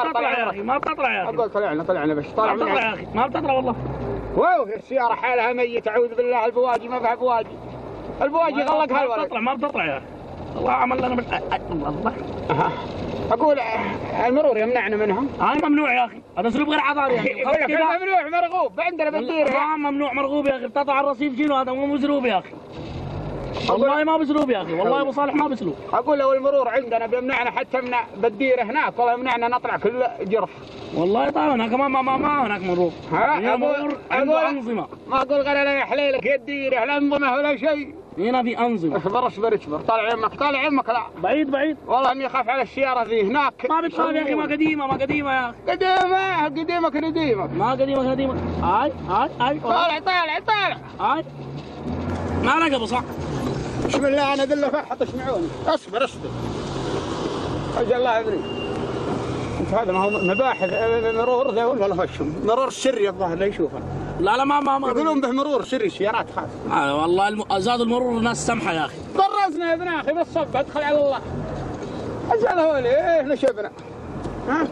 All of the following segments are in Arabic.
بتطلع يا اخي، ما بتطلع يا اخي. اقول طلعنا بس طالع ما بتطلع يا اخي، ما بتطلع والله. واو السيارة حالها ميت، اعوذ بالله. البواجي ما فيها بواجي، البواجي غلقها الولد. ما بتطلع يا اخي، الله عمل لنا الله. اقول المرور يمنعنا منهم. هاي ممنوع يا اخي، هذا اسلوب غير حضاري يا اخي. ممنوع مرغوب عندنا بالديره. ممنوع مرغوب يا اخي، بتقطع الرصيف شيلو، هذا مو باسلوب يا اخي. والله ما باسلوب يا اخي، والله ابو صالح ما باسلوب. اقول لو المرور عندنا بيمنعنا حتى من بالديره هناك، والله يمنعنا نطلع كل جرف. والله طيب هناك ما هناك مرور. ها مرور عنده انظمه. ما اقول غير لا يحليلك يا الديره لا انظمه ولا شيء. هنا في انظمه. اصبر طالع يمك لا. بعيد. والله اني اخاف على السياره ذي هناك. ما بتخاف يا اخي، ما قديمه يا اخي. قديمه ما قديمه. هاي طالع. هاي ما لقى بصح. بسم الله انا ذله فرحه تسمعوني. اصبر اجل الله يدري. انت هذا ما هو مباحث مرور ذا ولا فشهم مرور سري الظاهر لا يشوفه. لا ما يقولون به مرور سري سيارات خاص. والله زاد المرور ناس سمحه يا اخي. ضرزنا يا ابن اخي بالصب ادخل على الله. اجل هولي نشبنا. ها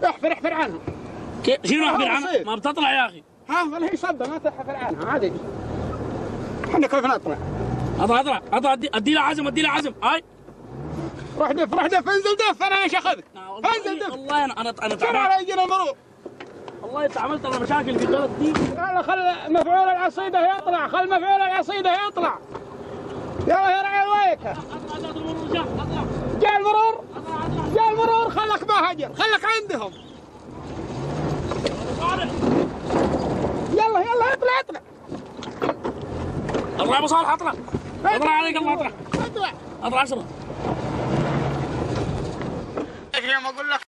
احفر عنها. شنو احفر عنها؟ ما بتطلع يا اخي. والله هي صبه ما تحفر عنها عادي. احنا كيف نطلع؟ اطلع ادي له عزم هاي. روح دف انزل دف انا ايش اخذك؟ انزل دف. والله انا تعبان على يجينا المرور. والله تعاملت على مشاكل في البلد دي. يلا خل مفعول العصيده يطلع. يلا يا رعي ويك. جاء المرور خلك ما هجر، خلك عندهم. يلا اطلع. الله يا ابو صالح اطلع عليك الله اطلع 10. يوم اقول لك